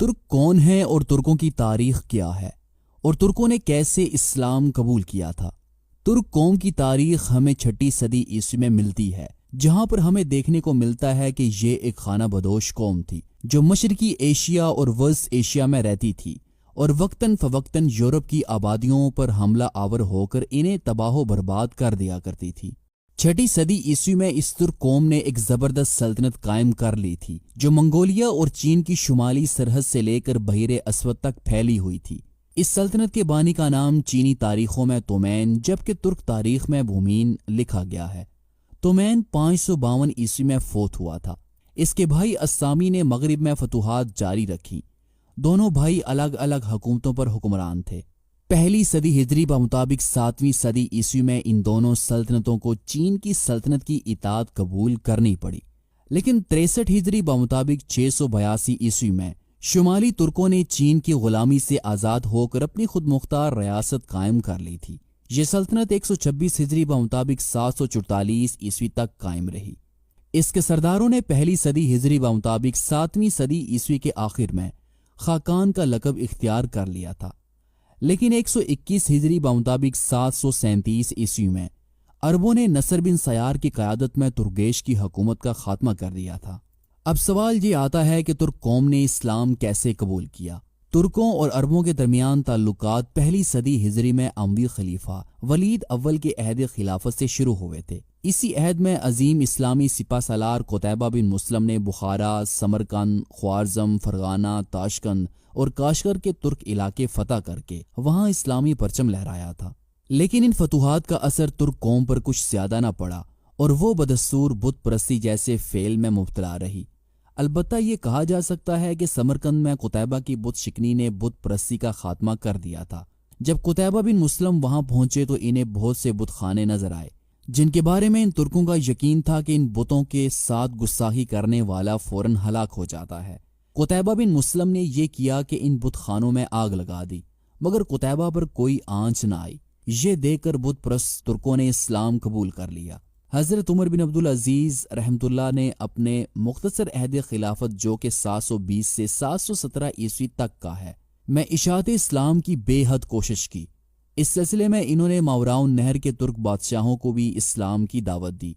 ترک کون ہیں اور ترکوں کی تاریخ کیا ہے اور ترکوں نے کیسے اسلام قبول کیا تھا؟ ترک قوم کی تاریخ ہمیں 6 صدی عیسوی میں ملتی ہے، جہاں پر ہمیں دیکھنے کو ملتا ہے کہ یہ ایک خانہ بدوش قوم تھی جو مشرقی ایشیا اور وسط ایشیا میں رہتی تھی اور وقتاً فوقتاً یورپ کی آبادیوں پر حملہ آور ہو کر انہیں تباہ و برباد کر دیا کرتی تھی۔ 6 صدی عیسوی میں اس ترک قوم نے ایک زبردست سلطنت قائم کر لی تھی جو منگولیا اور چین کی شمالی سرحد سے لے کر بحیر اسود تک پھیلی ہوئی تھی۔ اس سلطنت کے بانی کا نام چینی تاریخوں میں تومین جبکہ ترک تاریخ میں بھومین لکھا گیا ہے۔ تومین 552 عیسوی میں فوت ہوا تھا۔ اس کے بھائی السامی نے مغرب میں فتوحات جاری رکھی۔ دونوں بھائی الگ الگ حکومتوں پر حکمران تھے۔ پہلی صدی ہجری بمطابق 7ویں صدی عیسوی میں ان دونوں سلطنتوں کو چین کی سلطنت کی اطاعت قبول کرنی پڑی، لیکن 63 ہجری بمطابق 682 عیسوی میں شمالی ترکوں نے چین کی غلامی سے آزاد ہو کر اپنی خود مختار ریاست قائم کر لی تھی۔ یہ سلطنت 126 ہجری بمطابق 744 عیسوی تک قائم رہی۔ اس کے سرداروں نے پہلی صدی ہجری بمطابق 7ویں صدی عیسوی کے آخر میں خاقان کا لقب اختیار کر لیا تھا، لیکن 121 ہجری بمطابق 737 عیسوی میں عربوں نے نصر بن سیار کی قیادت میں ترگیش کی حکومت کا خاتمہ کر دیا تھا۔ اب سوال یہ آتا ہے کہ ترک قوم نے اسلام کیسے قبول کیا؟ ترکوں اور عربوں کے درمیان تعلقات پہلی صدی ہجری میں اموی خلیفہ ولید اول کے عہد خلافت سے شروع ہوئے تھے۔ اسی عہد میں عظیم اسلامی سپہ سالار قتیبہ بن مسلم نے بخارا، سمرقند، خوارزم، فرغانہ، تاشقند اور کاشغر کے ترک علاقے فتح کر کے وہاں اسلامی پرچم لہرایا تھا، لیکن ان فتوحات کا اثر ترک قوم پر کچھ زیادہ نہ پڑا اور وہ بدستور بت پرستی جیسے فعل میں مبتلا رہی۔ البتہ یہ کہا جا سکتا ہے کہ سمرقند میں قتیبہ کی بت شکنی نے بت پرستی کا خاتمہ کر دیا تھا۔ جب قتیبہ بن مسلم وہاں پہنچے تو انہیں بہت سے بت خانے نظر آئے جن کے بارے میں ان ترکوں کا یقین تھا کہ ان بتوں کے ساتھ گستاخی کرنے والا فوراً ہلاک ہو جاتا ہے۔ قتیبہ بن مسلم نے یہ کیا کہ ان بت خانوں میں آگ لگا دی، مگر قتیبہ پر کوئی آنچ نہ آئی۔ یہ دیکھ کر بت پرست ترکوں نے اسلام قبول کر لیا۔ حضرت عمر بن عبدالعزیز رحمۃ اللہ نے اپنے مختصر عہد خلافت جو کہ 720 سے 717 عیسوی تک کا ہے میں اشاعت اسلام کی بے حد کوشش کی۔ اس سلسلے میں انہوں نے ماوراء نہر کے ترک بادشاہوں کو بھی اسلام کی دعوت دی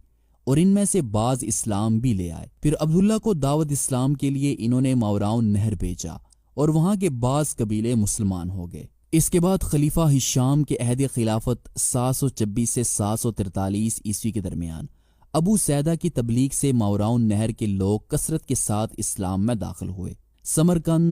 اور ان میں سے بعض اسلام بھی لے آئے۔ پھر عبداللہ کو دعوت اسلام کے لیے انہوں نے ماوراء نہر بھیجا اور وہاں کے بعض قبیلے مسلمان ہو گئے۔ اس کے بعد خلیفہ ہشام کے عہد خلافت 726 سے 743 عیسوی کے درمیان ابو سیدہ کی تبلیغ سے ماوراء نہر کے لوگ کثرت کے ساتھ اسلام میں داخل ہوئے۔ سمرقند،